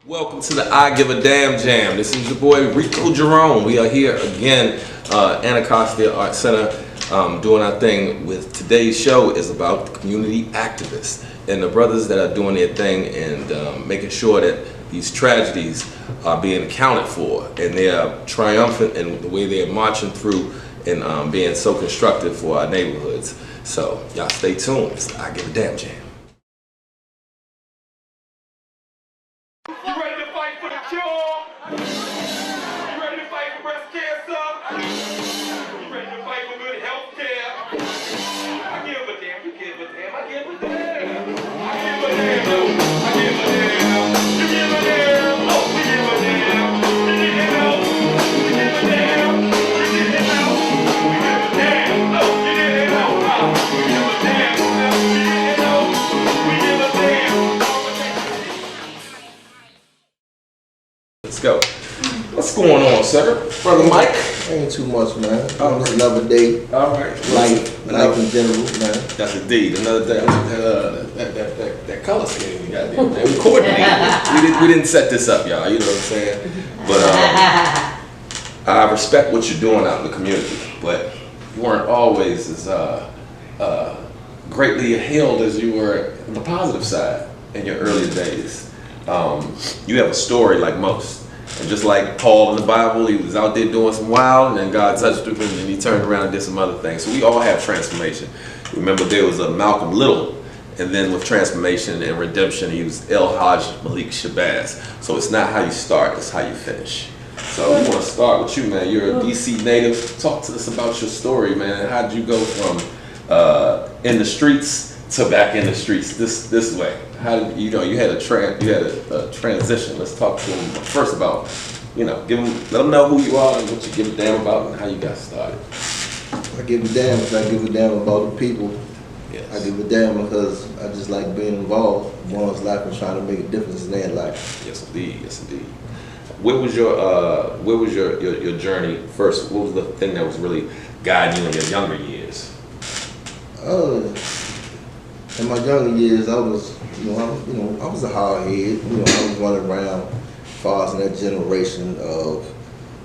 Welcome to the I Give a Damn Jam. This is your boy Rico Jerome. We are here again, Anacostia Art Center, doing our thing. With today's show is about the community activists and the brothers that are doing their thing and making sure that these tragedies are being accounted for, and they are triumphant in the way they are marching through and being so constructive for our neighborhoods. So y'all stay tuned. It's the I Give a Damn Jam. You ready to fight for the cure? You ready to fight for breast cancer? You ready to fight for good health care? I give a damn, you give a damn, I give a damn. I give a damn, I give a damn. You give a damn, oh, we give a damn. You didn't know, we give a damn. You didn't know, we give a damn. Oh, you didn't know, we give a damn. You didn't know, we give a damn. Let's go. What's going on, sir? Brother Mike? Ain't too much, man. It's another day. All right. Life in general, man. That's indeed another day. That color scheme we got there. We coordinated. We didn't set this up, y'all. You know what I'm saying? But I respect what you're doing out in the community. But you weren't always as greatly hailed as you were on the positive side in your early days. You have a story like most. And just like Paul in the Bible, he was out there doing some wild, and then God touched him, and then he turned around and did some other things. So we all have transformation. Remember, there was a Malcolm Little, and then with transformation and redemption, he was El Hajj Malik Shabazz. So it's not how you start, it's how you finish. So we want to start with you, man. You're a DC native. Talk to us about your story, man. How did you go from in the streets to back in the streets this way? How did you had a transition? Let's talk to them first about, let them know who you are and what you give a damn about and how you got started. I give a damn because I give a damn about the people. Yes. I give a damn because I just like being involved in one's life and trying to make a difference in their life. Yes, indeed. Yes, indeed. Where was your journey first? What was the thing that was really guiding you in your younger years? In my younger years, I was, I was a hard head. I was running around, far as in that generation of,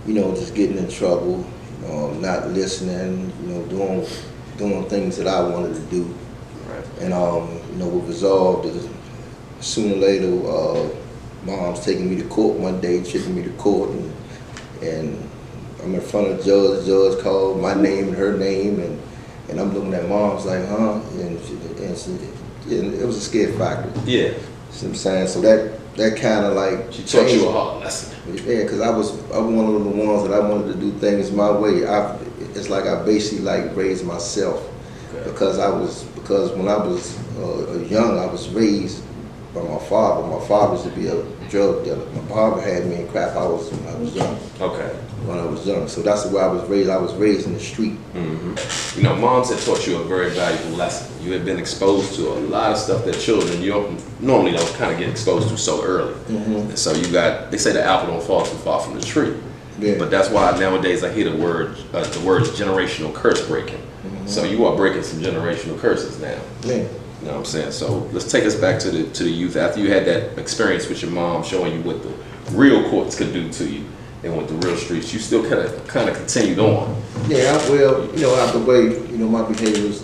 just getting in trouble, not listening, doing things that I wanted to do. Right. And we resolved that sooner or later, mom's taking me to court one day, taking me to court, and I'm in front of the judge. The judge called my name and her name, and I'm looking at mom's like, huh? And it was a scare factor. Yeah. See what I'm saying? So that kind of like She taught you a hard lesson. Yeah, because I was one of the ones that I wanted to do things my way. It's like I basically like raised myself. Okay. Because when I was young, I was raised by my father. My father used to be a drug dealer. My father had me in crap house when I was young. Okay. When I was young, so that's the way I was raised. I was raised in the street. Mm-hmm. Moms had taught you a very valuable lesson. You had been exposed to a lot of stuff that children normally don't kind of get exposed to so early. Mm-hmm. And so they say the apple don't fall too far from the tree. Yeah. But that's why nowadays I hear the words generational curse breaking. Mm-hmm. So you are breaking some generational curses now. Yeah. You know what I'm saying? So let's take us back to the youth. After you had that experience with your mom showing you what the real courts could do to you and with the real streets, you still kind of continued on. Yeah, after the way, my behaviors,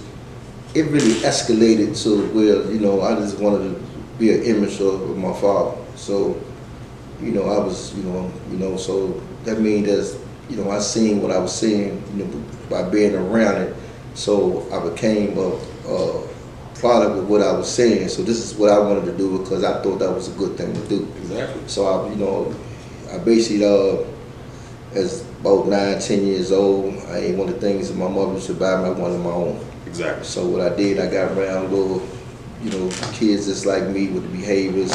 it really escalated to where, I just wanted to be an image of my father. So, I was, so that means that, I seen what I was seeing, by being around it. So I became a product of what I was saying. So this is what I wanted to do because I thought that was a good thing to do. Exactly. So I basically, as about 9, 10 years old, I ain't one of the things that my mother used to buy me, I wanted my own. Exactly. So what I did, I got around little, kids just like me with the behaviors,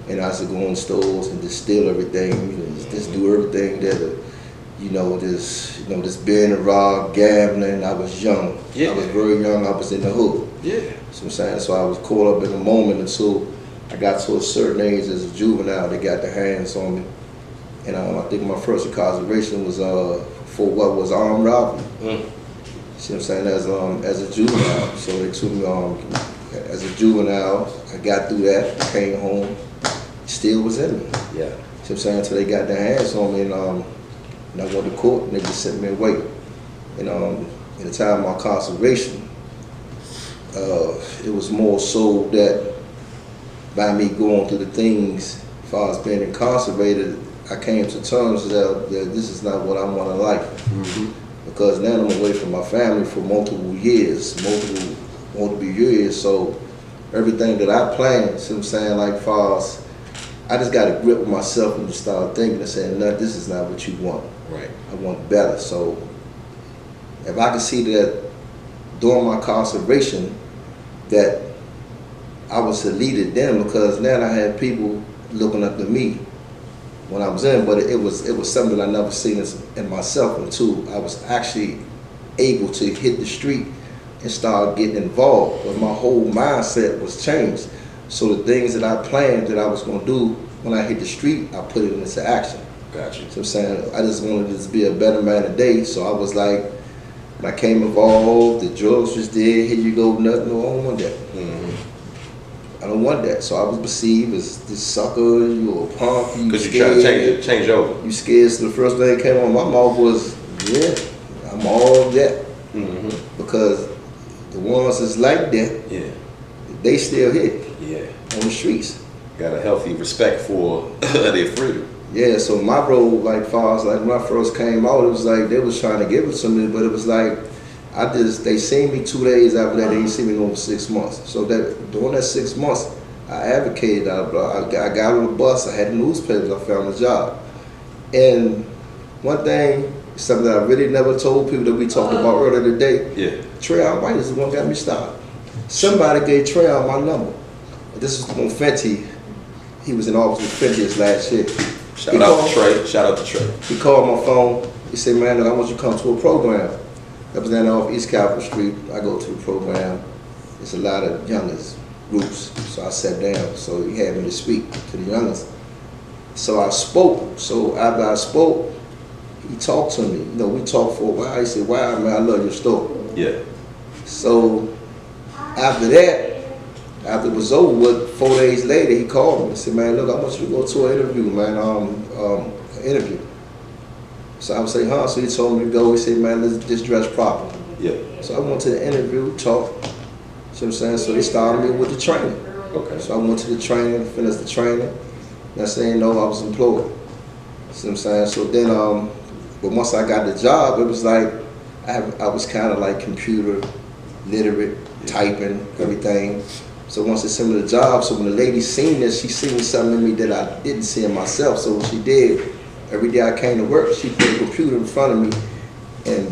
and I used to go in stores and just steal everything, just do everything that, just being around, gambling. I was young. Yeah. I was very young. I was in the hood. Yeah. So I'm saying, so I was caught up in the moment until I got to a certain age as a juvenile. They got their hands on me. And I think my first incarceration was for what was armed robbery. See what I'm saying? As a juvenile. So they took me as a juvenile. I got through that, came home, still was in me. Yeah. You know what I'm saying? Until they got their hands on me, and I went to court, and they just sent me away. And at the time of my incarceration, it was more so that by me going through the things, as far as being incarcerated, I came to terms that this is not what I want in life. Because now I'm away from my family for multiple years, multiple years. So everything that I planned, see what I'm saying, like far as, I just got a grip with myself and just start thinking and saying, no, this is not what you want. Right. I want better. So if I can see that during my incarceration, that I was the leader then, because now I had people looking up to me when I was in, but it was something I never seen in myself until I was actually able to hit the street and start getting involved. But my whole mindset was changed. So the things that I planned that I was going to do when I hit the street, I put it into action. Gotcha. So I'm saying, I just wanted to be a better man today. So I was like, when I came involved, the drugs was there, here you go, nothing, no, I don't want that. I don't want that. So I was perceived as this sucker, you a punk, you because you're trying to change over. You scared. So the first thing that came on my mouth was, yeah, I'm all that. Because the ones that's like that, yeah, they still here. Yeah. On the streets. Got a healthy respect for their freedom. Yeah, so my role, like far as like when I first came out, it was like they was trying to give it to me, but it was like they seen me 2 days after that, they didn't see me over 6 months. So that during that 6 months, I advocated. I got on the bus. I had the newspapers. I found a job. And one thing, something that I really never told people that we talked about earlier today. Yeah. Treyon White is the one that got me started. Somebody gave Treyon my number. This is when Fenty. He was in office with Fenty his last year. Shout out to Trey. Shout out to Trey. He called my phone. He said, "Man, look, I want you to come to a program." That was down off East Capitol Street. I go to the program. It's a lot of youngest groups. So I sat down. So he had me to speak to the youngest. So I spoke. So after I spoke, he talked to me. You know, we talked for a while. He said, "Wow, man, I love your story." Yeah. So after that, after it was over with, 4 days later, he called me and said, "Man, look, I want you to go to an interview, man, an interview." So I would say, "Huh?" So he told me to go. He said, "Man, let's just dress proper." Yeah. So I went to the interview, talked. See what I'm saying? So they started me with the training. Okay. So I went to the training, finished the training. Next thing you know, I was employed. See what I'm saying? So then, but once I got the job, it was like, I was kind of like computer literate, typing, everything. So once they sent me the job, so when the lady seen this, she seen something in me that I didn't see in myself. So what she did, every day I came to work, she put a computer in front of me and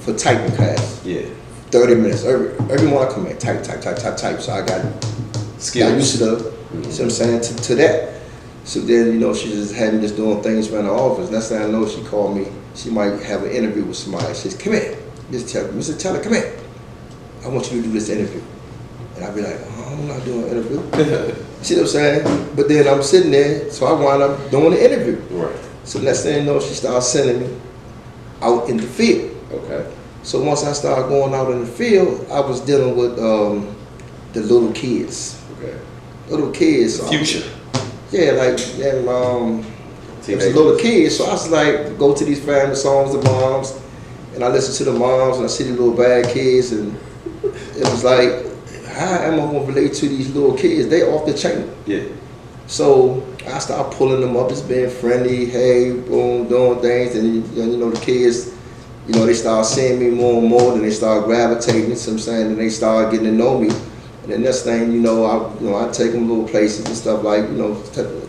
for typing class. Yeah. 30 minutes. Every morning I come in, type. So I got used to the, see what I'm saying, to that. So then, you know, she just had me just doing things around the office. Next thing I know, she called me. She might have an interview with somebody. She says, "Come here, Mr. Teller, come here. I want you to do this interview." And I'd be like, "Oh, I'm not doing an interview." See what I'm saying? But then I'm sitting there, so I wound up doing the interview. Right. So next thing you know, she started sending me out in the field. Okay. So once I started going out in the field, I was dealing with the little kids. Okay. Little kids. The future. Yeah, like, and it was little kids. So I was like, go to these family songs, the moms, and I listen to the moms, and I see the little bad kids, and it was like, how am I going to relate to these little kids? They off the chain. Yeah. So I started pulling them up, just being friendly, hey, boom, doing things, and you know, the kids, you know, they start seeing me more and more, then they start gravitating, so I'm saying, and they start getting to know me. And the next thing, I take them little places and stuff like,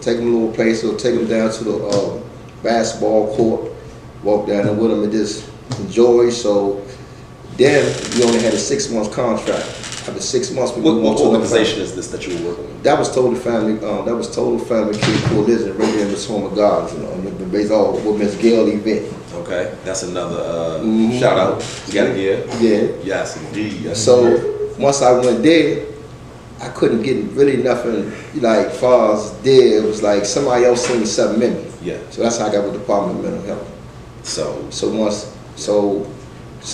take them little places or take them down to the basketball court, walk down there with them and just enjoy. So then we only had a 6 month contract. After 6 months, we moved on to what organization is this that you were working with? That was Total Family. That was Total Family Kid Coalition, right there in the Home of Gardens, based off with Miss Gail event. Okay, that's another shout out. You got it here? Yeah. Yes, indeed. Yes, so once I went there, I couldn't get really nothing like far as there. It was like somebody else seen something in me. Yeah. So that's how I got with the Department of Mental Health. So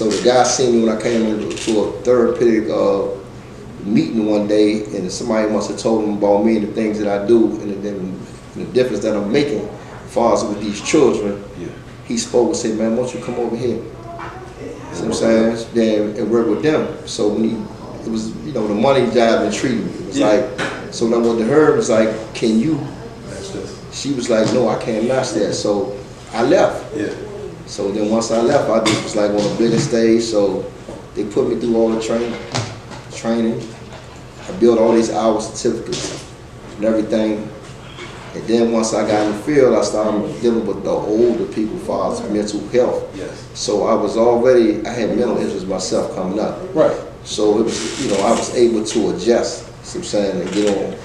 the guy seen me when I came into a therapeutic meeting one day, and somebody must have told him about me and the things that I do, and then and the difference that I'm making as far as with these children, Yeah. he spoke and said, man, why don't you come over here? See what I'm saying? Then and work with them. So when it was, you know, the money job intrigued me. It was like, so when I went to her, it was like, can you? She was like, no, I can't match that. So I left. Yeah. So then once I left, I just was like on a bigger stage. So they put me through all the training. I built all these hour certificates and everything. And then once I got in the field, I started dealing with the older people as far as mental health. Yes. So I had mental issues myself coming up. Right. So it was, you know, I was able to adjust, so I'm saying, and get on.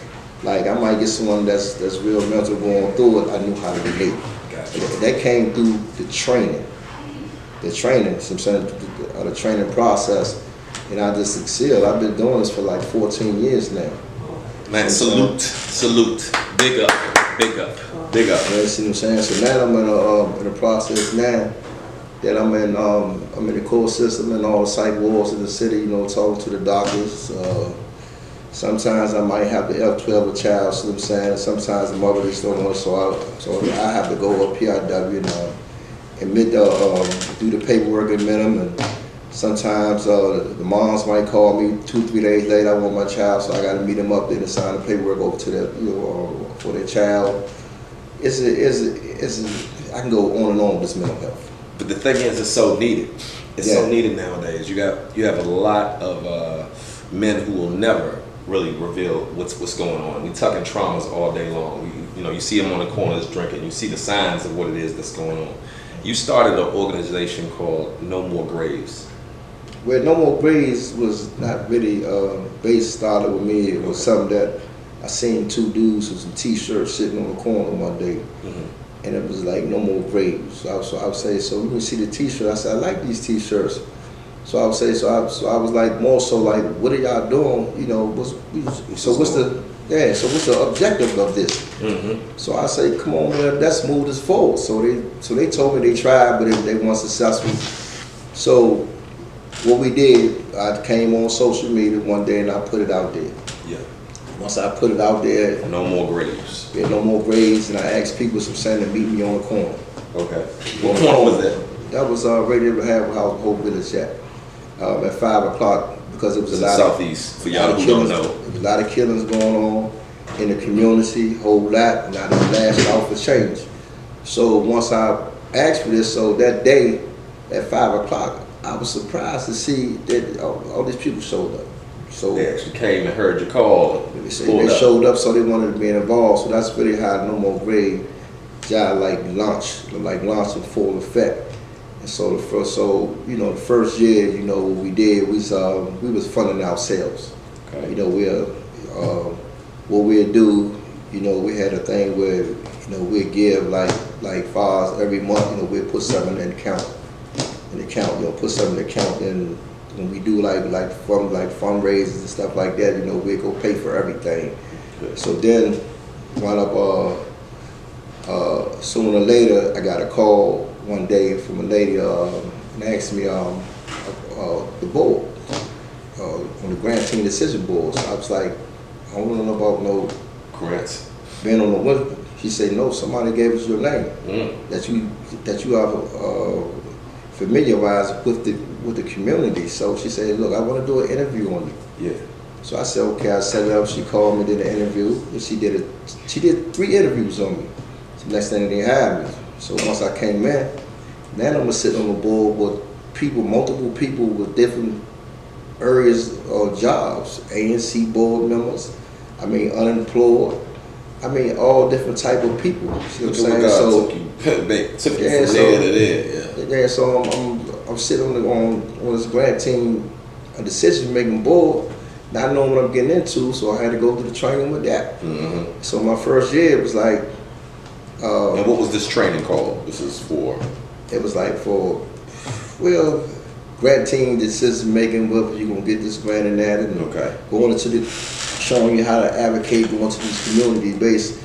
Like I might get someone that's real mental going through it, I knew how to relate. Gotcha. That came through the training. So I'm saying, the training process, and I just excelled. I've been doing this for like 14 years now. Man, salute. Big up. You know, see what I'm saying? So now I'm in a process now that I'm in the court system and all the psych wards in the city, you know, talking to the doctors. Sometimes I might have to F12 a child, see what I'm saying? Sometimes the mother just don't want, so I have to go up PIW and do the paperwork and admit them. And sometimes the moms might call me 2-3 days later, I want my child, so I got to meet them up there to sign the paperwork over to their, you know, for their child. I can go on and on with this mental health. But the thing is, it's so needed. It's so needed nowadays. You have a lot of men who will never really reveal what's going on. We talking traumas all day long. You see them on the corners drinking. You see the signs of what it is that's going on. You started an organization called No More Graves. Well, No More Graves was not really started with me. It was something that I seen two dudes with some t-shirts sitting on the corner one day. Mm-hmm. And it was like No More Graves. So I would say, so you can see the t-shirt. I said, I like these t-shirts. So I would say, so I was like more so like, what are y'all doing? You know, what's the objective of this? Mm-hmm. So I say, come on, man, let's move this forward. So they told me they tried, but they weren't successful. So what we did, I came on social media one day and I put it out there. Yeah. Once I put it out there, No More Graves. Yeah, No More Graves, and I asked people some saying to meet me on the corner. Okay. What corner was that? That was right there behind House Hope Village at 5 o'clock, because it was a lot Southeast, for y'all who don't know. There was a lot of killings going on in the community, whole lot, and I done lashed out for change. So once I asked for this, so that day at 5 o'clock, I was surprised to see that all these people showed up. So they actually came and heard your call. They showed up, so they wanted to be involved. So that's really how No More Grave job launched in full effect. And so the first year, you know, what we did was we was funding ourselves. Okay. You know, what we'd do, you know, we had a thing where, you know, we'd give like far as every month, you know, we'd put something in the account. You know, put something in the account, and when we do like fundraisers and stuff like that, you know, we go pay for everything. Good. So then, wound up sooner or later, I got a call one day from a lady and asked me the board on the granting decision board. So I was like, I don't know about no grants. Being on the one, she said, no, somebody gave us your name that you are familiarized with the community. So she said, look, I want to do an interview on you. Yeah. So I said, okay. I set it up. She called me, did an interview, and she did 3 interviews on me. So next thing they hired me. So once I came in, now I'm sitting on the board with multiple people with different areas or jobs, ANC board members, unemployed, all different type of people. You know what I'm saying? So took you from there to there. Yeah, so I'm sitting on this grant team, a decision-making board, not knowing what I'm getting into, so I had to go through the training with that. Mm-hmm. So my first year, it was like... and what was this training called? This is for? It was like for, grant team decision-making, whether you're going to get this grant and that, and going into showing you how to advocate, going to these community-based,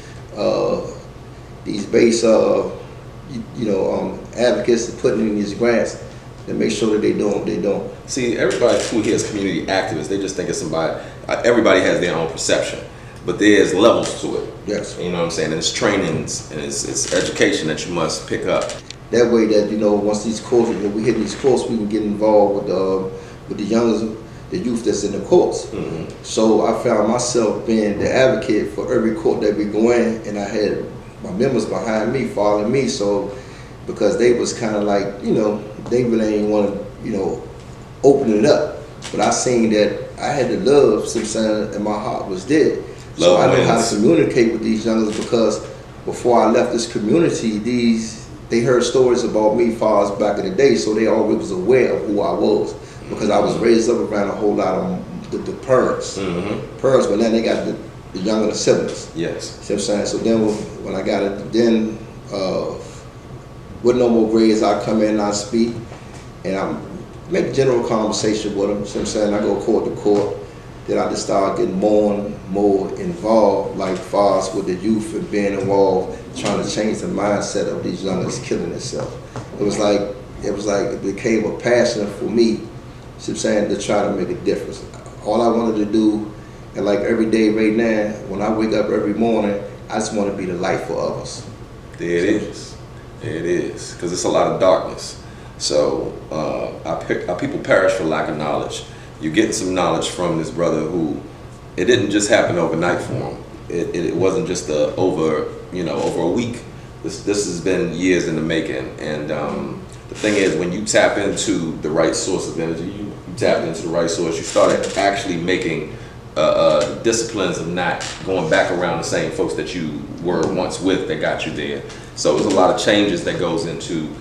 advocates to put in these grants to make sure that they don't. See, everybody who hears community activists, they just think it's somebody. Everybody has their own perception, but there's levels to it. Yes. You know what I'm saying? And it's trainings and it's education that you must pick up. That way that, once these courses, we hit these courses, we can get involved with the youngest, the youth that's in the courts. So I found myself being the advocate for every court that we go in, and I had my members behind me, following me, so because they was kind of like, they really ain't want to, open it up. But I seen that I had the love, sometimes, and my heart was dead. So I know how to communicate with these youngers, because before I left this community, they heard stories about me far as back in the day, so they always was aware of who I was, because I was raised up around a whole lot of the parents. Parents, but now they got the younger siblings. Yes. See what I'm saying? So then when I got it, then with no more grades, I come in and I speak, and I make general conversation with them. See what I'm saying? I go court to court. Then I just start getting more and more involved, like far as with the youth and being involved, trying to change the mindset of these youngers killing themselves. It was like it became a passion for me, see what I'm saying, to try to make a difference. All I wanted to do, and like every day right now, when I wake up every morning, I just want to be the light for others. There it is. There it is. Because it's a lot of darkness. So our people perish for lack of knowledge. You're getting some knowledge from this brother who, it didn't just happen overnight for him. It wasn't just over a week. This has been years in the making. And the thing is, when you tap into the right source of energy, you tap into the right source, you started actually making disciplines of not going back around the same folks that you were once with that got you there. So there's a lot of changes that goes into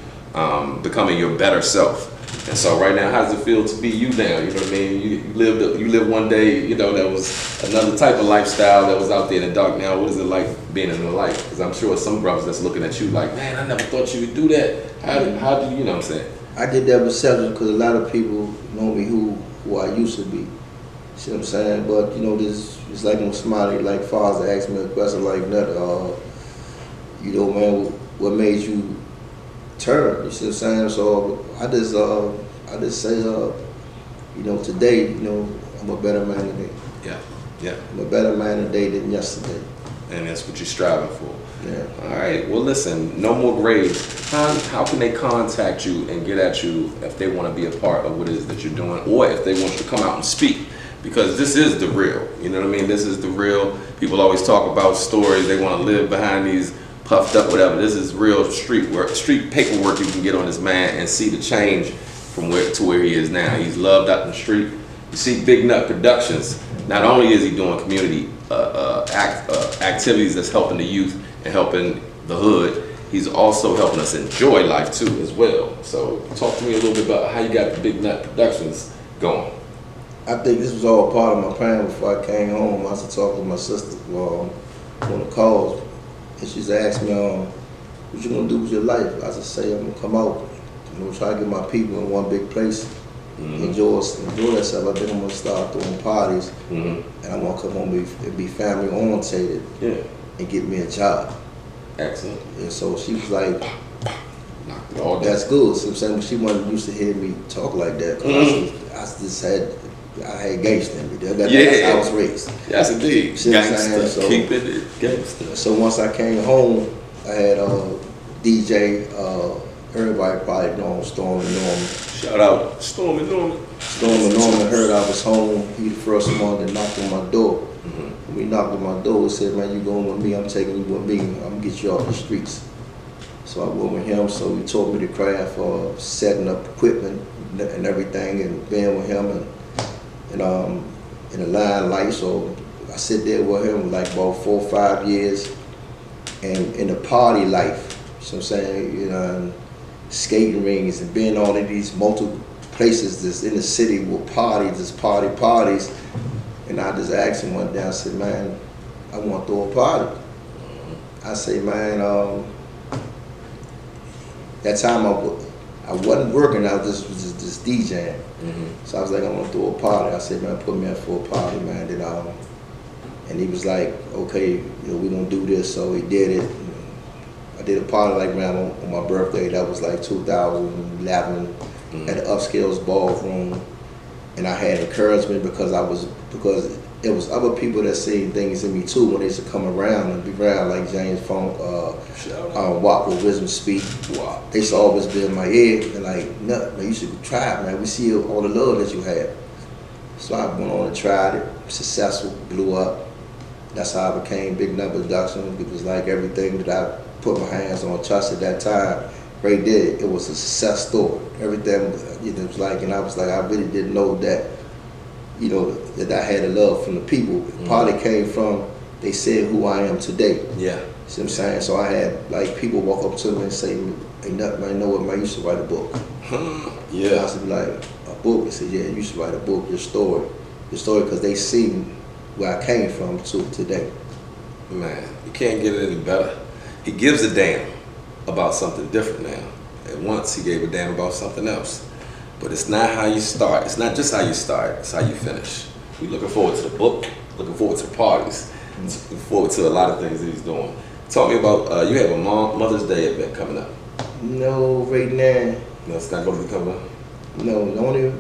becoming your better self. And so right now, how does it feel to be you now? You know what I mean? You lived one day, that was another type of lifestyle that was out there in the dark. Now, what is it like being in the light? Because I'm sure some brothers that's looking at you like, man, I never thought you would do that. How do you know what I'm saying? I did that with selling because a lot of people know me who I used to be. See what I'm saying? But this it's like when somebody like father asked me a question like that, man, what made you turn? You see what I'm saying? So I just say, today, I'm a better man today. Yeah. I'm a better man today than yesterday. And that's what you're striving for. Yeah. All right. Well, listen, no more grades. How can they contact you and get at you if they want to be a part of what it is that you're doing, or if they want you to come out and speak? Because this is the real. You know what I mean? This is the real. People always talk about stories. They want to live behind these puffed up whatever. This is real street work, street paperwork you can get on this man and see the change from where he is now. He's loved out in the street. You see Big Nut Productions. Not only is he doing community activities that's helping the youth and helping the hood, he's also helping us enjoy life too as well. So talk to me a little bit about how you got the Big Nut Productions going. I think this was all part of my plan before I came home. I was talking to my sister on the calls, and she's asked me, what you gonna do with your life? I just say I'm gonna come out, try to get my people in one big place, enjoy themselves. I think I'm gonna start throwing parties, and I'm gonna come home and be family oriented, and get me a job. Excellent. And so she was like, knocked it all down. that's good. So I'm saying, but she wasn't used to hear me talk like that, because I had gangster in me. That's how I was raised. Yes, indeed. Gangster. So, keeping it gangster. So once I came home, I had DJ, everybody probably know Storm and Norman. Shout out Storm and Norman. Storm and Norman heard I was home. He the first one that knocked on my door. When he knocked on my door, he said, man, you going with me, I'm taking you with me, I'm gonna get you off the streets. So I went with him, so he taught me the craft of setting up equipment and everything, and being with him, and in the line light. So I sit there with him like about 4 or 5 years, and in the party life, so I'm saying, and skating rings and being all of these multiple places that's in the city with parties, just parties. And I just asked him one day, I said, man, I want to throw a party. I say, man, that time I wasn't working, I was just DJing. So I was like, I want to throw a party. I said, man, put me up for a party, man. And he was like, okay, we're going to do this. So he did it. I did a party like around on my birthday. That was like 2011 at the Upscale's Ballroom. And I had encouragement because it was other people that seen things in me too when they used to come around and be around, like James Funk, Walk with Wisdom Speak. Wow. They used to always be in my ear and like, no, man, you should try it, man. We see all the love that you have. So I went on and tried it, successful, blew up. That's how I became Big Nut Production. It was like everything that I put my hands on, touched at that time, right there, it was a success story. Everything, it was like, and I was like, I really didn't know that, that I had a love from the people. It probably came from, they said who I am today. Yeah. See what I'm saying? So I had like people walk up to me and say, ain't nothing, man, you know what, man, you should write a book. Yeah. And I used to be like, a book? They said, yeah, you should write a book, your story, because they seen where I came from to today. Man, you can't get it any better. He gives a damn about something different now. And once he gave a damn about something else. But it's not how you start. It's not just how you start, it's how you finish. We're looking forward to the book, looking forward to the parties, looking forward to a lot of things that he's doing. Talk me about, you have a Mother's Day event coming up. No, right now. No, it's not going to be coming up? No, the only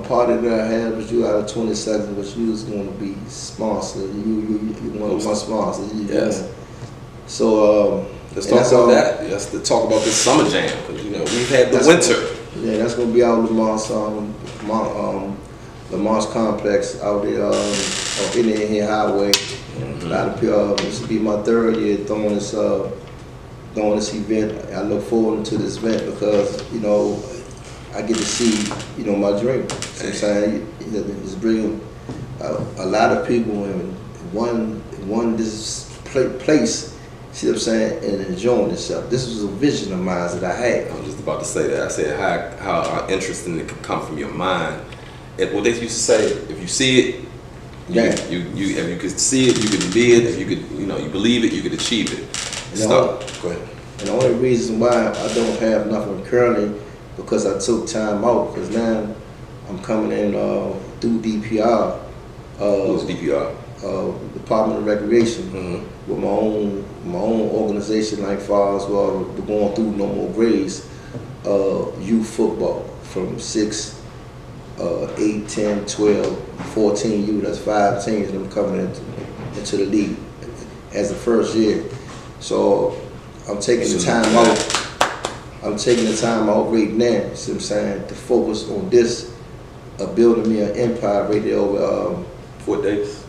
party that I had was you out of 22nd, which you was going to be sponsored. You one of my sponsors. Yes. So, let's talk about that. Let's talk about this summer jam, because we've had the winter. Yeah, that's gonna be out in the Mars Complex out there on Indian Hill Highway. A lot of people. This will be my 3rd year doing this event. I look forward to this event because I get to see my dream. So I'm saying it's bringing a lot of people in one this place. See what I'm saying? And enjoying itself. This was a vision of mine that I had. I was just about to say that. I said how interesting it could come from your mind. What they used to say, if you see it, if you could see it, you could be it. If you could, you believe it, you could achieve it. Go ahead. And the only reason why I don't have nothing currently because I took time out. Because now I'm coming in through DPR. Who's DPR? Department of Recreation with my own organization, like far as well, we're going through no more grades, youth football from 6, 8, 10, 12, 14 youth, that's 5 teams, and I'm coming into the league as the first year. So I'm taking the time out. I'm taking the time out right now, see what I'm saying, to focus on this, building me an empire right there over Fort Davis.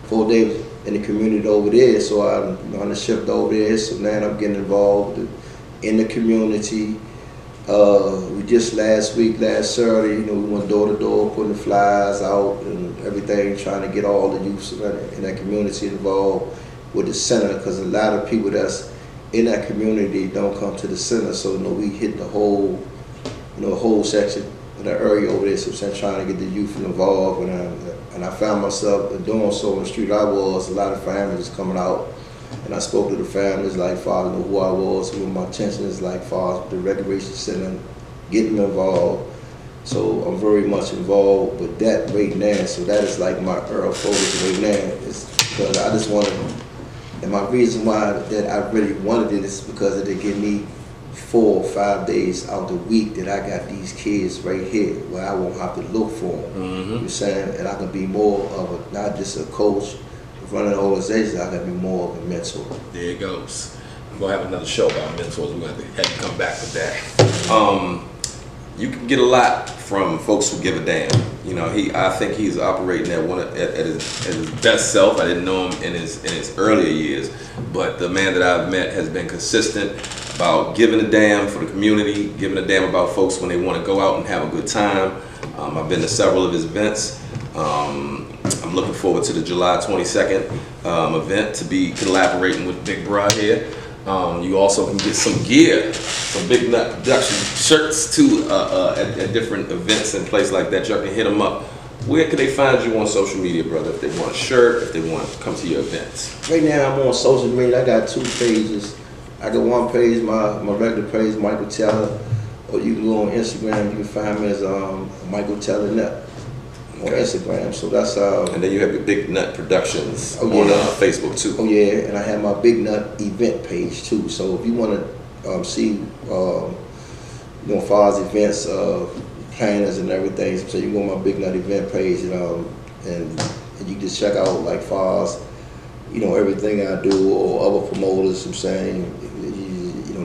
Fort Davis in the community over there. So I'm on the shift over there. So now I'm getting involved in the community. We just last Saturday, we went door to door, putting the flyers out and everything, trying to get all the youths in that community involved with the center, because a lot of people that's in that community don't come to the center. So we hit the whole section of the area over there. So I'm trying to get the youth involved, and I found myself doing so in the street. I was a lot of families coming out, and I spoke to the families like far as who I was, who my intentions like far as the recreation center, getting them involved. So I'm very much involved with that right now. So that is like my focus right now. Is because I just want to, and my reason why that I really wanted it is because they give me 4 or 5 days out the week that I got these kids right here where I won't have to look for them. You know what I'm saying? And I can be more of not just a coach running an organization, I can be more of a mentor. There it goes. I'm going to have another show about mentors. We're going to have you come back with that. You can get a lot from folks who give a damn. I think he's operating at his best self. I didn't know him in his earlier years, but the man that I've met has been consistent about giving a damn for the community, giving a damn about folks when they want to go out and have a good time. I've been to several of his events. I'm looking forward to the July 22nd event to be collaborating with Big Bra here. You also can get some gear, some Big Nut Production shirts too at different events and places like that. Y'all can hit them up. Where can they find you on social media, brother? If they want a shirt, if they want to come to your events. Right now I'm on social media. I got 2 pages. I got one page, my regular page, Michael Teller, or you can go on Instagram. You can find me as Michael Teller Nut on Instagram. So that's and then you have your Big Nut Productions on Facebook too. Oh yeah, and I have my Big Nut event page too. So if you want to see, as far as events, planners and everything. So you go on my Big Nut event page, and you just check out like far as everything I do or other promoters. I'm saying,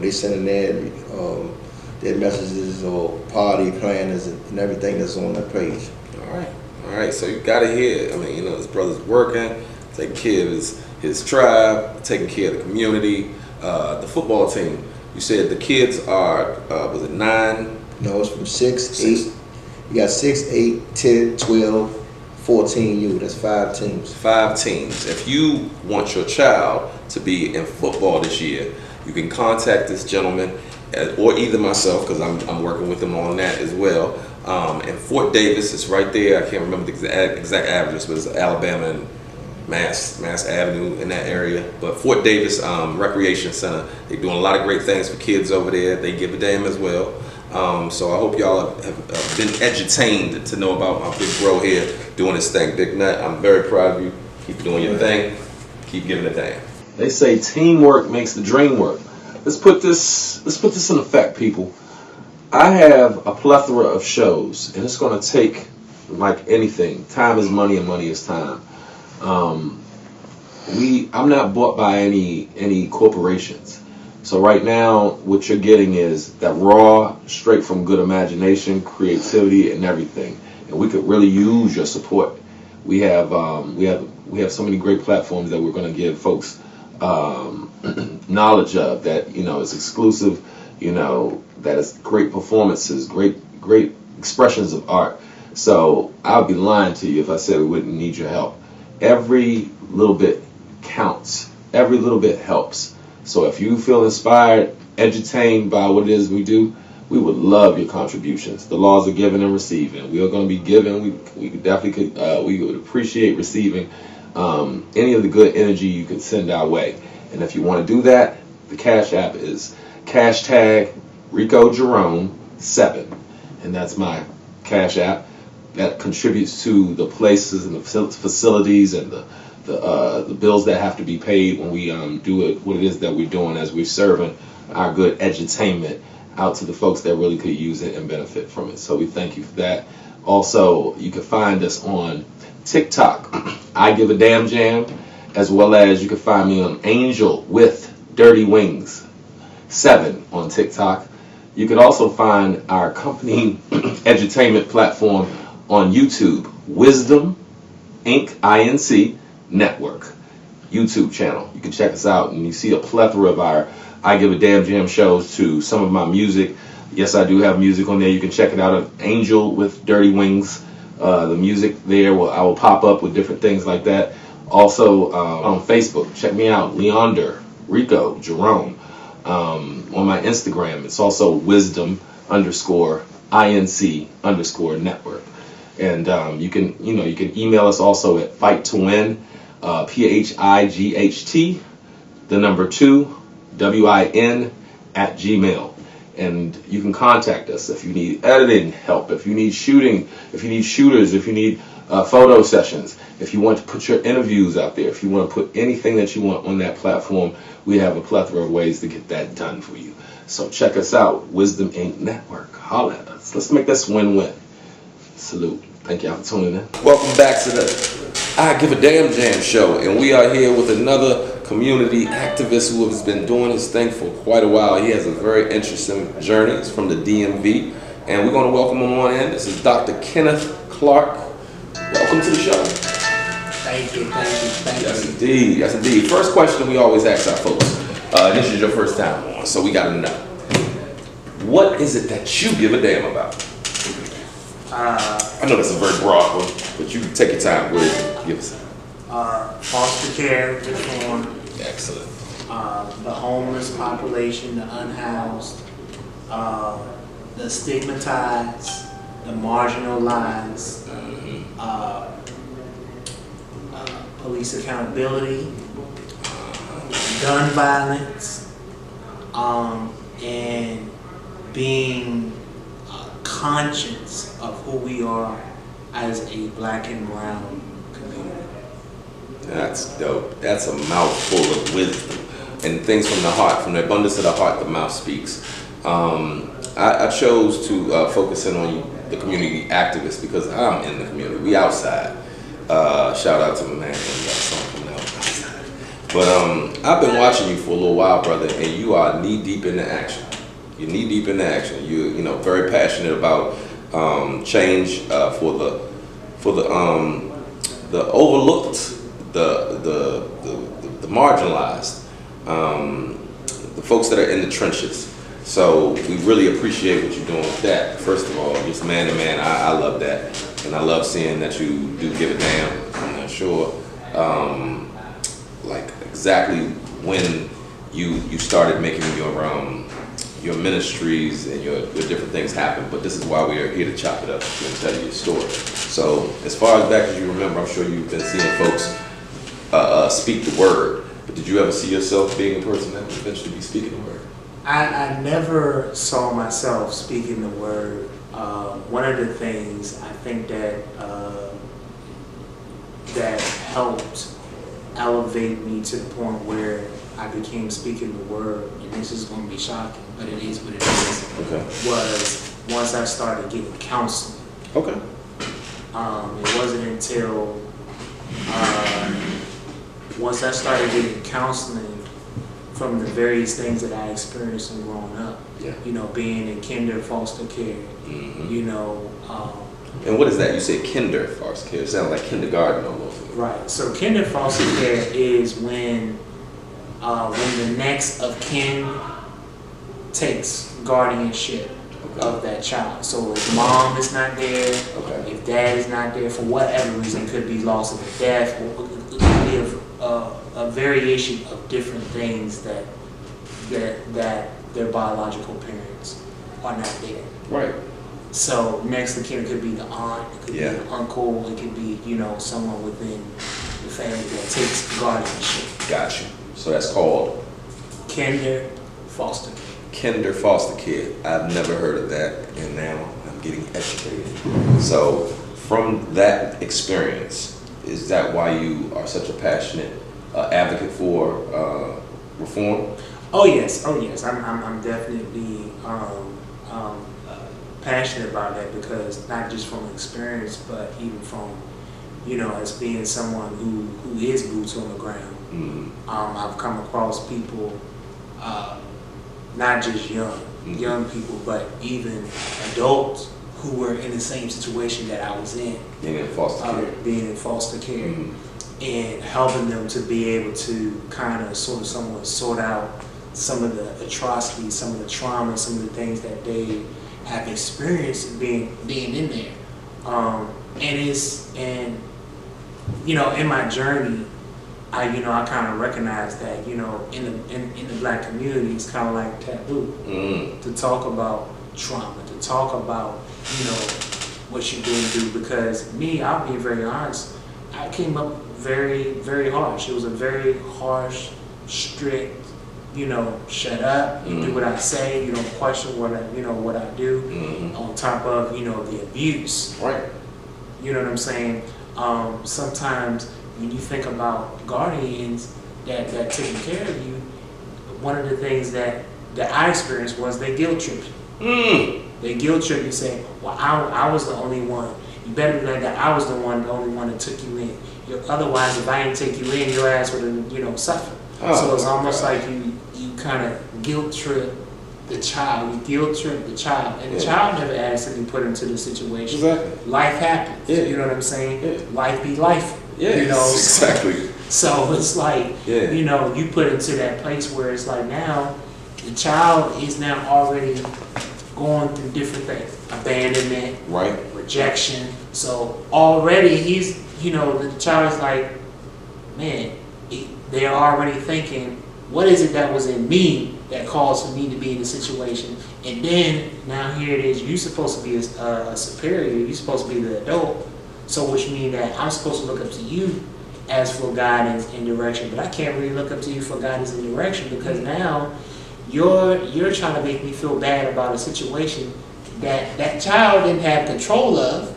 they sending their messages or party planners and everything that's on that page. All right. So you gotta hear. I mean, his brother's working, taking care of his tribe, taking care of the community. The football team. You said the kids are was it 9? No, it's from 6, 8. You got 6, 8, 10, 12, 14 U. That's 5 teams. 5 teams. If you want your child to be in football this year, you can contact this gentleman or either myself, because I'm working with him on that as well. And Fort Davis is right there. I can't remember the exact address, but it's Alabama and Mass Avenue in that area. But Fort Davis Recreation Center, they're doing a lot of great things for kids over there. They give a damn as well. So I hope y'all have been edutained to know about my big bro here doing his thing. Big Nut, I'm very proud of you. Keep doing your thing. Keep giving a damn. They say teamwork makes the dream work. Let's put this in effect, people. I have a plethora of shows, and it's going to take, like anything, time is money and money is time. I'm not bought by any corporations. So right now, what you're getting is that raw, straight from good imagination, creativity, and everything. And we could really use your support. We have so many great platforms that we're going to give folks knowledge of that is exclusive. That is great performances, great expressions of art. So I'd be lying to you if I said we wouldn't need your help. Every little bit counts. Every little bit helps. So if you feel inspired, edutained by what it is we do, we would love your contributions. The laws of giving and receiving. We are going to be giving. We definitely could. We would appreciate receiving any of the good energy you could send our way. And if you want to do that, the Cash App is #Rico Jerome 7, and that's my Cash App. That contributes to the places and the facilities and the bills that have to be paid when we do what it is that we're doing as we're serving our good edutainment out to the folks that really could use it and benefit from it. So we thank you for that. Also, you can find us on TikTok, I Give a Damn Jam, as well as you can find me on Angel with Dirty Wings 7 on TikTok. You can also find our company edutainment platform on YouTube, Wisdom Inc. INC Network YouTube channel. You can check us out, and you see a plethora of our I Give a Damn Jam shows, to some of my music. Yes, I do have music on there. You can check it out at Angel with Dirty Wings. The music there, I will pop up with different things like that. Also on Facebook, check me out, Leander Rico Jerome. On my Instagram, it's also Wisdom _INC _network. And you can email us also at Fight to Win, PHIGHT, the number 2, WIN @gmail. And you can contact us if you need editing help, if you need shooting, if you need shooters, if you need photo sessions, if you want to put your interviews out there, if you want to put anything that you want on that platform, we have a plethora of ways to get that done for you. So check us out, Wisdom Inc. Network. Holla at us. Let's make this win-win. Salute. Thank y'all for tuning in. Welcome back to the I Give a Damn Jam show, and we are here with another community activist who has been doing his thing for quite a while. He has a very interesting journey. He's from the DMV, and we're going to welcome him on in. This is Dr. Kenneth Clark. Welcome to the show. Thank you. Yes, indeed. Yes, indeed. First question we always ask our folks. This is your first time on, so we got to know. What is it that you give a damn about? I know that's a very broad one, but you can take your time. Go ahead, give us. Foster care reform. Excellent. The homeless population, the unhoused, the stigmatized, the marginalized, police accountability, gun violence, and being conscious of who we are as a black and brown community. That's dope. That's a mouthful of wisdom and things from the heart. From the abundance of the heart, the mouth speaks. I chose to focus in on the community activist because I'm in the community. We outside. Shout out to my man. Got a song coming out. But I've been watching you for a little while, brother, and you are knee deep into action. You're knee deep into action. You know, very passionate about change for the overlooked, the marginalized, the folks that are in the trenches. So we really appreciate what you're doing with that. First of all, just man to man, I love that, and I love seeing that you do give a damn. I'm not sure, like exactly when you started making your ministries and your different things happen, but this is why we are here to chop it up and tell you your story. So as far as back as you remember, I'm sure you've been seeing folks speak the word, but did you ever see yourself being a person that would eventually be speaking the word? I never saw myself speaking the word. One of the things I think that that helped elevate me to the point where I became speaking the word, and this is going to be shocking, but it is what it is, Okay. was once I started getting counseling. Okay. It wasn't until once I started getting counseling from the various things that I experienced in growing up, Yeah. you know, being in kinder foster care, Mm-hmm. you know. And what is that? You say kinder foster care. It sounds like kindergarten almost. Right. So kinder foster care is when the next of kin takes guardianship of that child. So if mom is not there, Okay. if dad is not there for whatever reason, it could be loss of death, or it could be a variation of different things that their biological parents are not there. Right. So next of kin could be the aunt, it could Yeah. be the uncle, it could be, you know, someone within the family that takes guardianship. Got you. So that's called Kinder foster care. kinder foster care. I've never heard of that, and now I'm getting educated. So from that experience, is that why you are such a passionate advocate for reform? Oh yes. I'm definitely passionate about that, because not just from experience, but even from, you know, as being someone who is boots on the ground. Mm-hmm. I've come across people, not just young people, but even adults who were in the same situation that I was in, Being in foster care. being in foster care, Mm-hmm. and helping them to be able to kind of somewhat sort out some of the atrocities, some of the trauma, some of the things that they have experienced being in there. And you know, in my journey, I kind of recognize that, you know, in the black community, it's kind of like taboo to talk about trauma, to talk about, you know, what you've been through. Because me, I'll be very honest, I came up very, very harsh. It was a very harsh, strict, you know, shut up, you do what I say, you don't question what I do, on top of, you know, the abuse. Right. You know what I'm saying? Sometimes when you think about guardians that taking care of you, one of the things that I experienced was they guilt trip you. They guilt trip you, say, well, I was the only one. You better be glad that I was the only one that took you in. Otherwise, if I didn't take you in, your ass would have, you know, suffered. So it's almost like you kind of guilt trip the child. You guilt trip the child, and the child never asked to be put into the situation. Exactly. Life happens. Yeah. You know what I'm saying? Yeah. Life be life. Yeah. You know. Exactly. So it's like, you know, you put into that place where it's like now the child is now already going through different things, abandonment, Right. rejection. So already he's, you know, the child is like, man, they're already thinking, what is it that was in me that caused for me to be in the situation? And then now here it is, you're supposed to be a superior, you're supposed to be the adult. So which means that I'm supposed to look up to you as for guidance and direction, but I can't really look up to you for guidance and direction, because now you're trying to make me feel bad about a situation that child didn't have control of.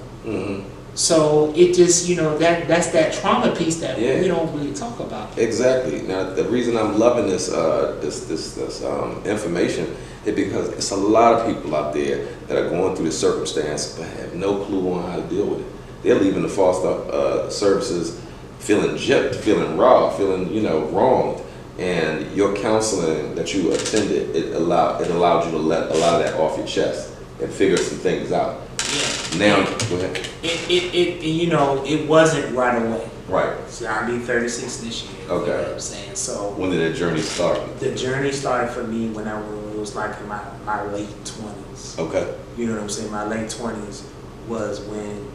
So it just, that's that trauma piece that Yeah. we don't really talk about. Exactly. Now, the reason I'm loving this information is because it's a lot of people out there that are going through this circumstance but have no clue on how to deal with it. They're leaving the foster services feeling gypped, feeling raw, feeling wronged. And your counseling that you attended, it allowed you to let a lot of that off your chest and figure some things out. Yeah. Now, go ahead. It wasn't right away. Right. So I'll be 36 this year. Okay. You know what I'm saying? So When did that journey start? the journey started for me when it was like in my late 20s. Okay. You know what I'm saying? My late 20s was when,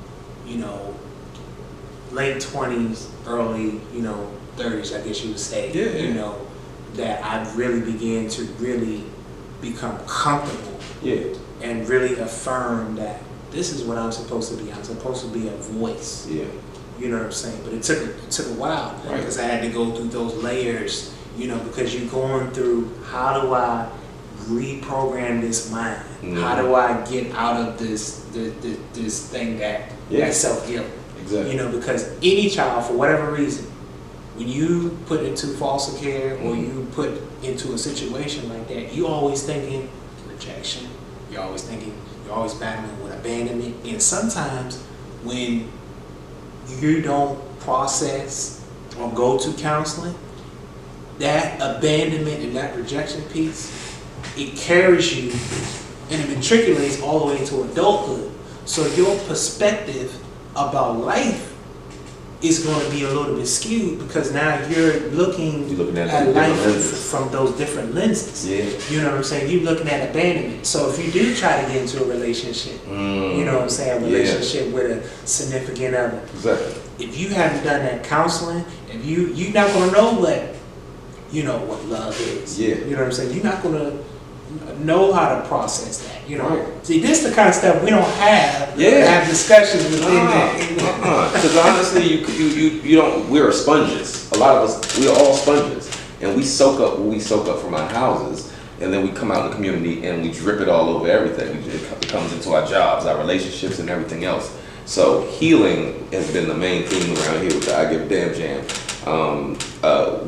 late 20s, early, 30s, I guess you would say. Yeah. That I really began to really become comfortable. Yeah. And really affirm that this is what I'm supposed to be. I'm supposed to be a voice. Yeah. You know what I'm saying? But it took a while because I had to go through those layers, because you're going through, how do I reprogram this mind? Mm-hmm. How do I get out of this thing that self-guilt? Exactly. Because any child, for whatever reason, when you put into foster care or you put into a situation like that, you always thinking rejection. You're always battling with abandonment. And sometimes when you don't process or go to counseling, that abandonment and that rejection piece, it carries you and it matriculates all the way into adulthood. So your perspective about life is going to be a little bit skewed because now you're looking at life from those different lenses. Yeah. You know what I'm saying? You're looking at abandonment. So if you do try to get into a relationship, you know what I'm saying, a relationship with a significant other. Exactly. If you haven't done that counseling, if you're not going to know what love is. Yeah. You know what I'm saying? You're not going to know how to process that. Right. See, this is the kind of stuff we don't have. Have discussions within that. Because honestly, you don't. We're sponges. A lot of us, we're all sponges, and we soak up what we soak up from our houses, and then we come out in the community and we drip it all over everything. It comes into our jobs, our relationships, and everything else. So healing has been the main theme around here with the I Give a Damn Jam.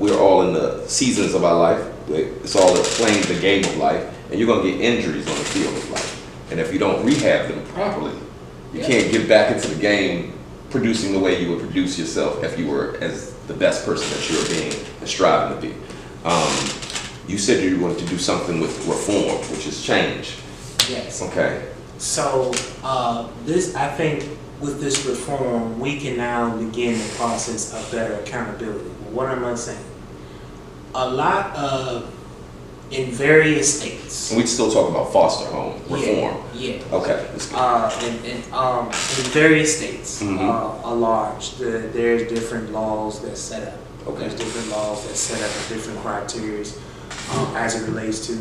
We're all in the seasons of our life. It's all playing the game of life, and you're gonna get injuries on the field of life. And if you don't rehab them properly, you can't get back into the game producing the way you would produce yourself if you were as the best person that you're being and striving to be. You said you wanted to do something with reform, which is change. Yes. Okay. So I think with this reform, we can now begin the process of better accountability. What am I saying? A lot of, in various states. And we still talk about foster home reform. Yeah. Okay. In various states, are large. There's different laws that set up. Okay. There's different laws that set up different criteria as it relates to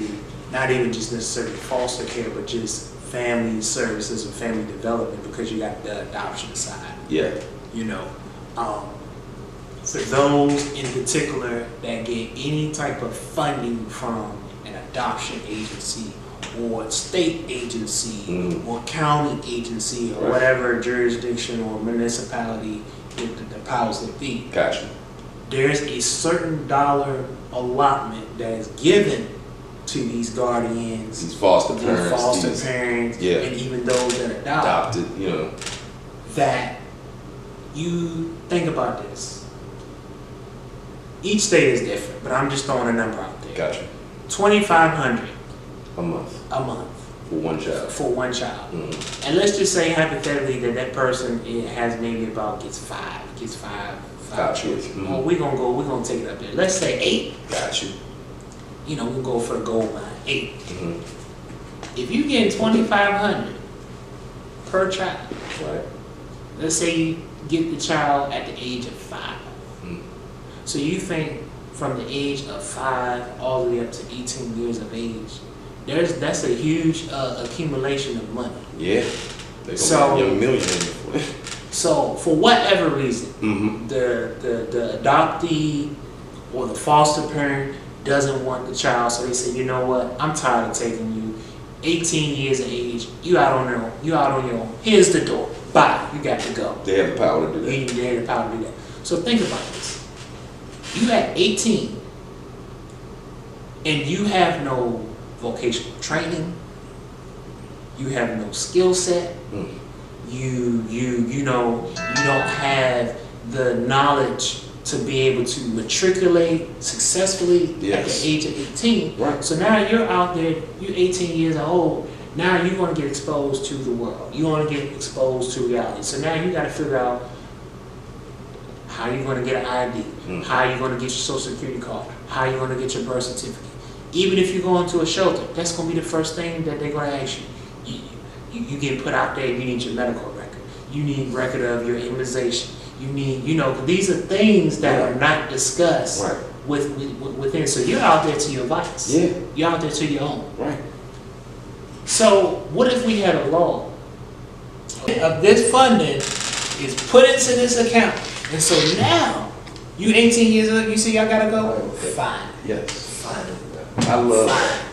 not even just necessarily foster care, but just family services and family development, because you got the adoption side. Yeah. For those in particular that get any type of funding from an adoption agency or state agency or county agency or whatever jurisdiction or municipality the powers that be. Gotcha. There's a certain dollar allotment that is given to these guardians, These foster parents, and even those that are adopted, that you think about this. Each state is different, but I'm just throwing a number out there. Gotcha. $2,500 a month for one child. And let's just say hypothetically that person has maybe gets five Gotcha. children. Well, we're gonna take it up there. Let's say 8. Gotcha. We go for the gold mine. 8. If you get $2,500 per child, Right. let's say you get the child at the age of 5. So you think from the age of 5 all the way up to 18 years of age, that's a huge accumulation of money. Yeah. They're gonna be a million. So for whatever reason, the adoptee or the foster parent doesn't want the child, so they say, you know what, I'm tired of taking you. 18 years of age, you out on your own. Here's the door. bye, you got to go. They have the power to do that. They have the power to do that. So think about this. You at 18 and you have no vocational training, you have no skill set, you know, you don't have the knowledge to be able to matriculate successfully at the age of 18. Right. So now you're out there, you're 18 years old, now you're going to get exposed to the world. You're going to get exposed to reality. So now you got to figure out how you're going to get an ID, how you're going to get your social security card, how you're going to get your birth certificate. Even if you go into a shelter, that's going to be the first thing that they're going to ask you. You get put out there, you need your medical record. You need record of your immunization. You need, you know, these are things that are not discussed within. So you're out there to your vice. Yeah. You're out there to your own. Right. So what if we had a law of this funding is put into this account, and so now you 18 years old, you see I gotta go? Fine. Yes. Fine. I love that.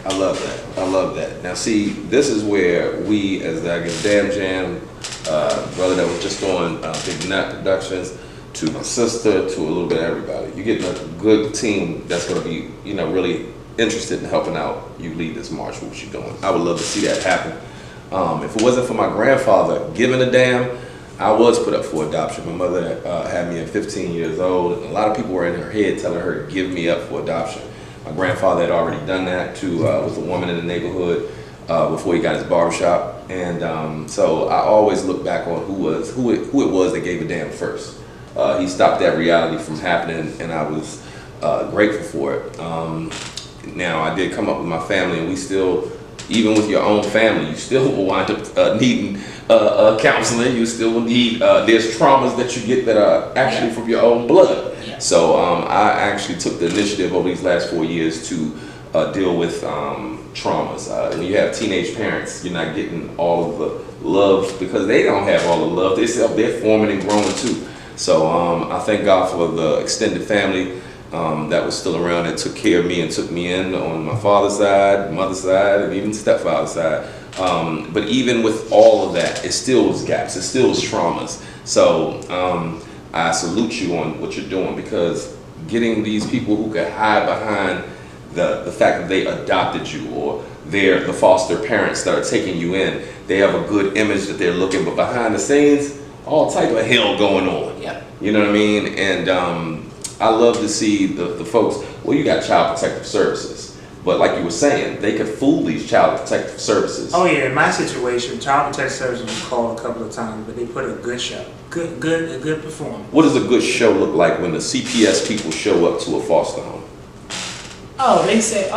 I love that. Now see, this is where we, as I get Damn Jam, brother that was just on Big Nut Productions, to my sister, to a little bit of everybody. You're getting a good team that's gonna be, you know, really interested in helping out you lead this march, what you're doing. I would love to see that happen. If it wasn't for my grandfather giving a damn, I was put up for adoption. My mother had me at 15 years old, and a lot of people were in her head telling her to give me up for adoption. My grandfather had already done that to with a woman in the neighborhood before he got his barbershop, and so I always look back on who it was that gave a damn first. He stopped that reality from happening, and I was grateful for it. Now I did come up with my family, and we still, even with your own family, you still will wind up needing counseling. You still will need, there's traumas that you get that are actually from your own blood. So I actually took the initiative over these last 4 years to deal with traumas. When you have teenage parents, you're not getting all of the love because they don't have all the love. They're forming and growing too. So I thank God for the extended family that was still around, that took care of me and took me in on my father's side, mother's side, and even stepfather's side. But even with all of that, it still was gaps, it still was traumas. So I salute you on what you're doing, because getting these people who could hide behind the fact that they adopted you, or they're the foster parents that are taking you in, they have a good image that they're looking, but behind the scenes, all type of hell going on. Yeah. You know what I mean? And I love to see the folks, well, you got Child Protective Services, but like you were saying, they could fool these Child Protective Services. Oh yeah, in my situation, Child Protective Services was called a couple of times, but they put a good show, a good performance. What does a good show look like when the CPS people show up to a foster home? Oh, they say,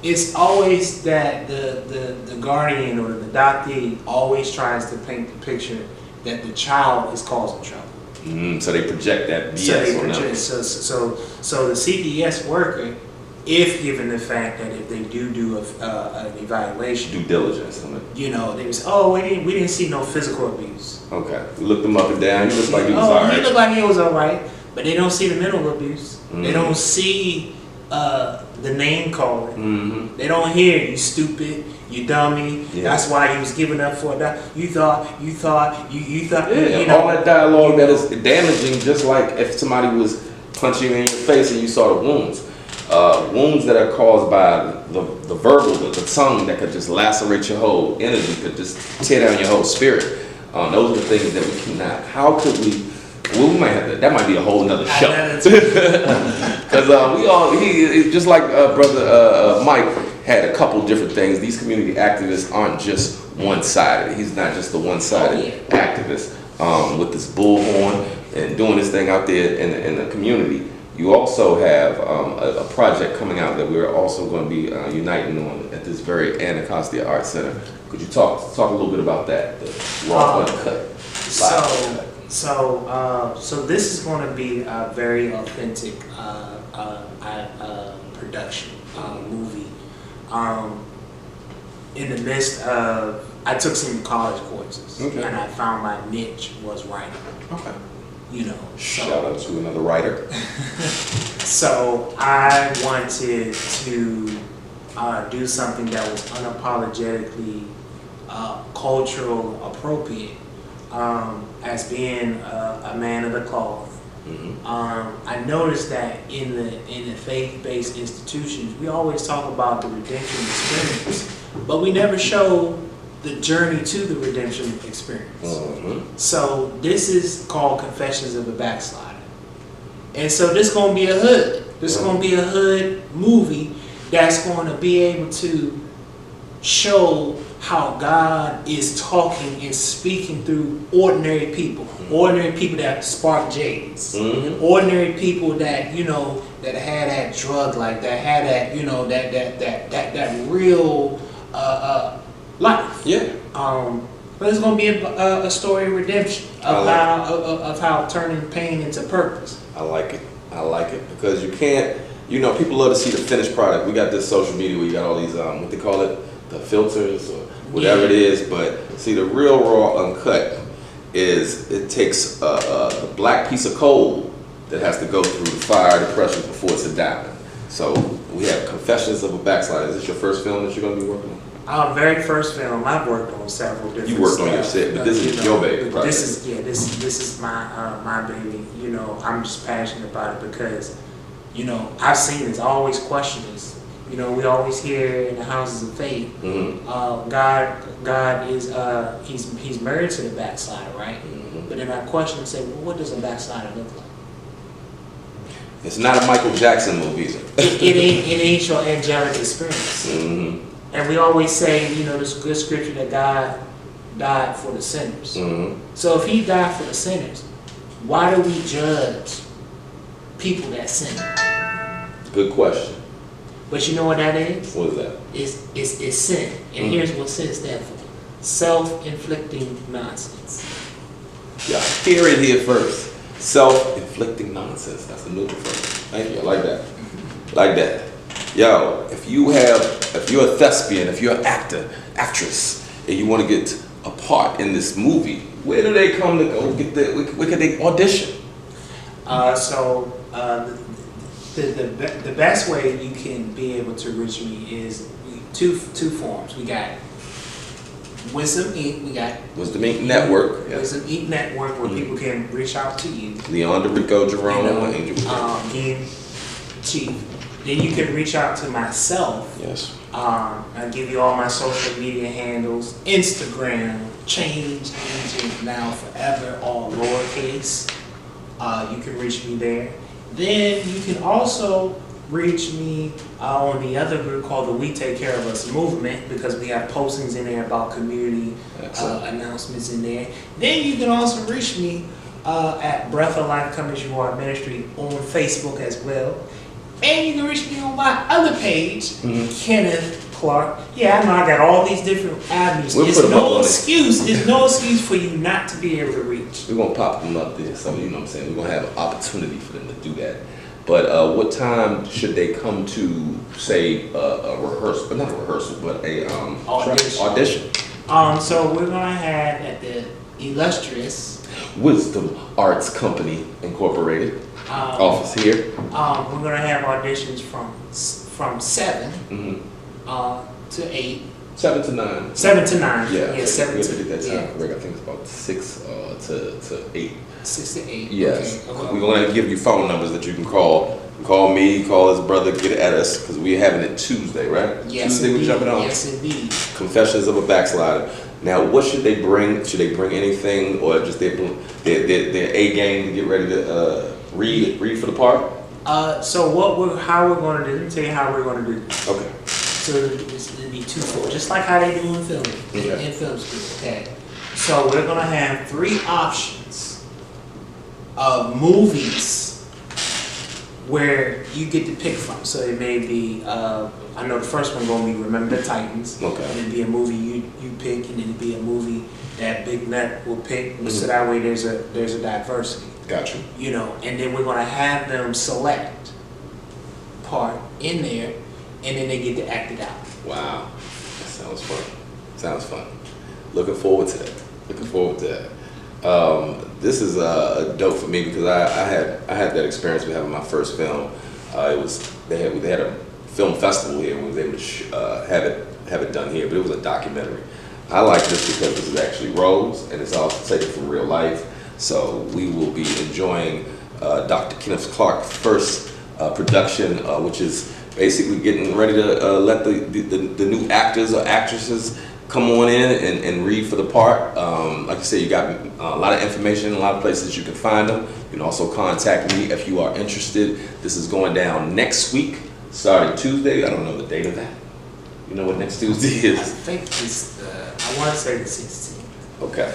it's always that the guardian or the adoptee always tries to paint the picture that the child is causing trouble. So they project that BS on them. So the CPS worker, if given the fact that if they do an evaluation, Due diligence on it. you know, they say, we didn't see no physical abuse. Okay. We looked him up and down. He looked like he was He alright. looked like he was alright, but they don't see the mental abuse. Mm-hmm. They don't see the name calling. Mm-hmm. They don't hear you stupid, you dummy. Yeah. That's why he was giving up for that. You thought. Yeah, You know, all that dialogue that is damaging, just like if somebody was punching you in your face and you saw the wounds. Wounds that are caused by the verbal, the tongue that could just lacerate your whole energy, could just tear down your whole spirit. Those are the things that we cannot. How could we? Well, we might have to. That might be a whole nother show. Because we all, just like brother Mike had a couple different things. These community activists aren't just one-sided. He's not just the one-sided activist with this bullhorn and doing this thing out there in the community. You also have a project coming out that we're also going to be uniting on at this very Anacostia Arts Center. Could you talk a little bit about that? The raw uncut. So this is going to be a very authentic production movie. In the midst of, I took some college courses, and I found my niche was writing. Okay. You know. Shout out to another writer. So I wanted to do something that was unapologetically cultural appropriate, as being a man of the cloth. I noticed that in the faith-based institutions, we always talk about the redemption experience, but we never show the journey to the redemption experience. So this is called Confessions of a Backslider. And so this is going to be a hood. This is going to be a hood movie that's going to be able to show how God is talking and speaking through ordinary people. Ordinary people that spark J's. Ordinary people that, you know, that had that drug life, that had that, you know, that real life. Yeah. But it's going to be a story of redemption, of how turning pain into purpose. I like it. I like it because you can't, you know, people love to see the finished product. We got this social media where you got all these, what they call it, the filters or whatever it is. But see, the real raw uncut is it takes a black piece of coal that has to go through the fire, the pressure before it's a diamond. So we have Confessions of a Backslider. Is this your first film that you're going to be working on? Very first film, I've worked on several different. You worked on your set, but this is your baby project. This is my baby. You know, I'm just passionate about it because, you know, I've seen this. I always question this. You know, we always hear in the houses of faith, God is he's married to the backslider, right? But then I question and say, well, what does a backslider look like? It's not a Michael Jackson movie, is it? It ain't your angelic experience. And we always say, you know, this good scripture that God died for the sinners. So if he died for the sinners, why do we judge people that sin? Good question. But you know what that is? What is that? It's sin. And here's what sin stands for. Self-inflicting nonsense. Yeah, hear it here first. Self-inflicting nonsense. That's the new one. Thank you. I like that. Like that. Yo, if you're a thespian, if you're an actor, actress, and you want to get a part in this movie, where do they come to go get where can they audition? The best way you can be able to reach me is two forms. We got Wisdom Inc. We got Wisdom Inc. Network. Wisdom Inc. Network where people can reach out to you. Leon DeRico, Jerome, Angel. Chief. Then you can reach out to myself. Yes. I'll give you all my social media handles. Instagram, Change Agent Now Forever, all lowercase. You can reach me there. Then you can also reach me on the other group called the We Take Care of Us movement because we have postings in there about community announcements in there. Then you can also reach me at Breath of Life Come As You Are Ministry on Facebook as well. And you can reach me on my other page, Kenneth Clark. Yeah, I know I got all these different avenues. There's no excuse for you not to be able to reach. We're going to pop them up there. So, you know what I'm saying? We're going to have an opportunity for them to do that. But what time should they come to, say, a rehearsal? Not a rehearsal, but a audition. So we're going to have at the illustrious Wisdom Arts Company Incorporated office here. We're going to have auditions from 7 to 8. 7 to 9. 7 to 9. Yeah, 7 to 8. That time correct. I think it's about 6 to 8. 6 to 8. Yes. Okay. We're going to give you phone numbers that you can call. Call me, call his brother, get at us, because we're having it Tuesday, right? Yes, Tuesday indeed. we're jumping on. Yes, indeed. Confessions of a Backslider. Now, what should they bring? Should they bring anything, or just their A game to get ready to read for the part? So how we're going to do? Let me tell you how we're going to do this. Okay. So it'll be twofold, just like how they do in film, in film school. Okay. So we're going to have 3 options of movies where you get to pick from. So it may be, I know the first one going to be Remember the Titans. Okay. And it'll be a movie you pick, and then it'll be a movie that Big Nut will pick. So that way there's a diversity. Gotcha. You know, and then we're going to have them select part in there, and then they get to act it out. Wow. That sounds fun. Sounds fun. Looking forward to that. This is dope for me because I had that experience with having my first film. They had a film festival here. We was able to have it done here, but it was a documentary. I like this because this is actually Rose, and it's also taken from real life. So we will be enjoying Dr. Kenneth Clark's first production, which is basically getting ready to let the new actors or actresses come on in and read for the part. Like I said, you got a lot of information, a lot of places you can find them. You can also contact me if you are interested. This is going down next week, starting Tuesday. I don't know the date of that. You know what next Tuesday is? I think it's, I want to say the 16th. Okay.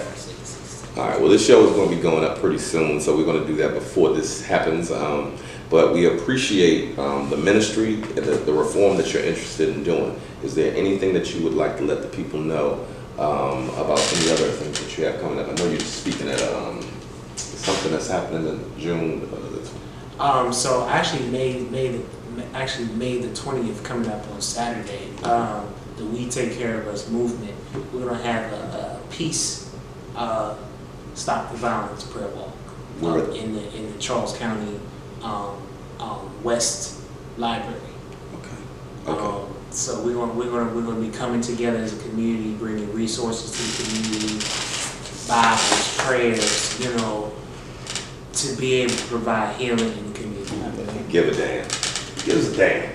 All right, well, this show is going to be going up pretty soon, so we're going to do that before this happens. But we appreciate the ministry and the reform that you're interested in doing. Is there anything that you would like to let the people know about any other things that you have coming up? I know you're speaking at something that's happening in June. So actually May the 20th coming up on Saturday. The We Take Care of Us movement. We're gonna have a peace, stop the violence prayer walk in the Charles County West Library. Okay. So we're gonna be coming together as a community, bringing resources to the community, Bibles, prayers, to be able to provide healing in the community. Give a damn. Give us a damn.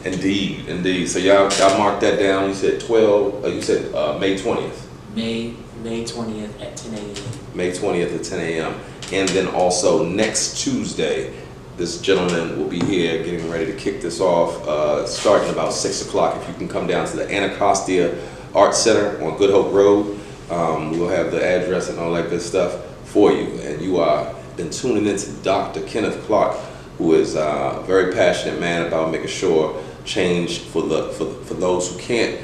Indeed. So y'all mark that down. You said 12. You said May 20th. May 20th at 10 a.m. May 20th at 10 a.m. And then also next Tuesday, this gentleman will be here getting ready to kick this off, starting about 6 o'clock. If you can come down to the Anacostia Art Center on Good Hope Road, we'll have the address and all that good stuff for you. And you are been tuning into Dr. Kenneth Clark, who is a very passionate man about making sure change for those who can't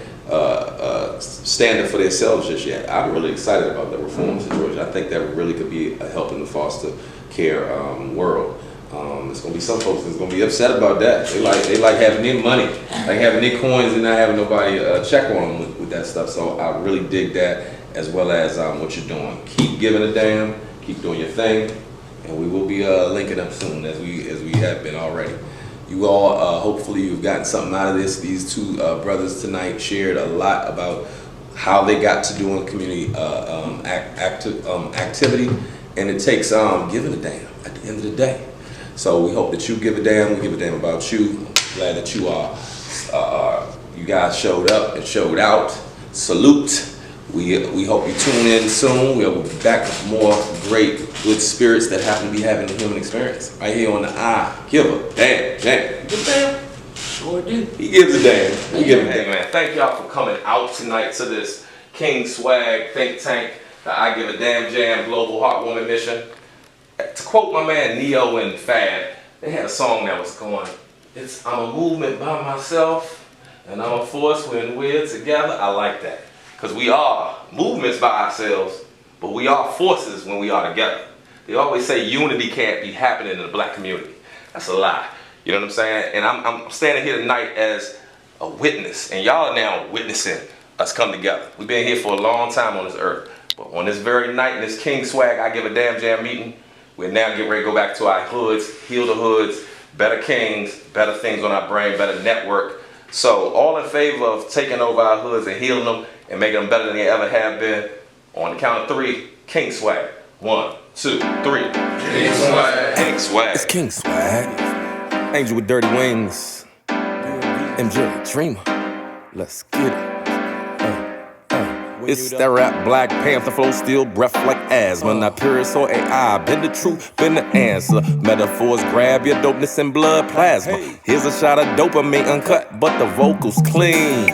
stand up for themselves just yet. I'm really excited about the reform situation. I think that really could be a help in the foster care world. There's gonna be some folks that's gonna be upset about that. They like having their money, like having their coins and not having nobody check on them with that stuff. So I really dig that, as well as what you're doing. Keep giving a damn, keep doing your thing, and we will be linking up soon as we have been already. You all, hopefully you've gotten something out of this. These two brothers tonight shared a lot about how they got to doing community activity, and it takes giving a damn at the end of the day. So we hope that you give a damn. We give a damn about you. Glad that you guys showed up and showed out. Salute. We hope you tune in soon. We'll be back with more great, good spirits that happen to be having the human experience. Right here on the I Give a Damn Jam. You give a damn? Sure do. He gives a damn. He gives a damn, man. Thank y'all for coming out tonight to this King Swag Think Tank, the I Give a Damn Jam Global Heartwarming Mission. To quote my man Neo and Fab, they had a song that was going, I'm a movement by myself, and I'm a force when we're together. I like that. Because we are movements by ourselves, but we are forces when we are together. They always say unity can't be happening in the black community. That's a lie. You know what I'm saying? And I'm standing here tonight as a witness, and y'all are now witnessing us come together. We've been here for a long time on this earth. But on this very night, in this King Swag I Give a Damn Jam meeting, we're now getting ready to go back to our hoods, heal the hoods, better kings, better things on our brain, better network. So all in favor of taking over our hoods and healing them and making them better than they ever have been. On the count of 3, King Swag. 1, 2, 3. King Swag. King Swag. It's King Swag. Angel with dirty wings. MJ Dreamer. Let's get it. It's that rap Black Panther flow, still breath like asthma. Not purist or AI, been the truth, been the answer. Metaphors grab your dopeness and blood plasma. Here's a shot of dopamine uncut, but the vocals clean.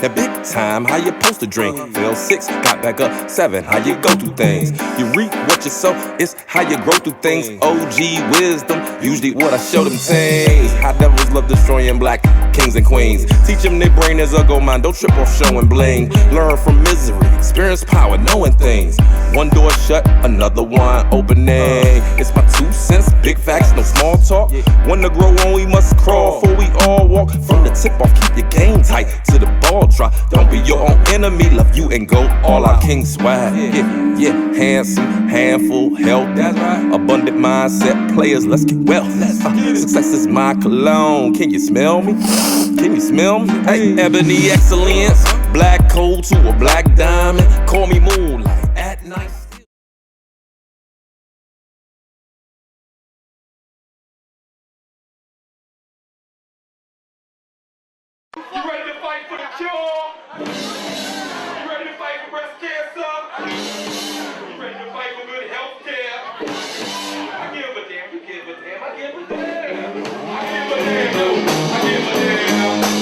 That big time, how you supposed to drink? Fell 6, got back up 7, how you go through things? You reap what you sow, it's how you grow through things. OG wisdom, usually what I show them things. High devils love destroying black kings and queens. Teach them their brain is a gold mine, don't trip off showing bling. Learn from misery, experience power, knowing things. One door shut, another one opening. It's my 2 cents, big facts, no small talk. When to grow on, we must crawl, for we all walk. From the tip off, keep your game tight to the ball. Don't be your own enemy, love you and go all out. King Swag, yeah, handsome, handful, healthy, abundant mindset, players, let's get well. Success is my cologne, can you smell me? Can you smell me? Hey, ebony excellence, Black coal to a black diamond. Call me moonlight at night. You ready to fight for the cure? You ready to fight for breast cancer? You ready to fight for good health care? I give a damn, you give a damn, I give a damn. I give a damn, I give a damn.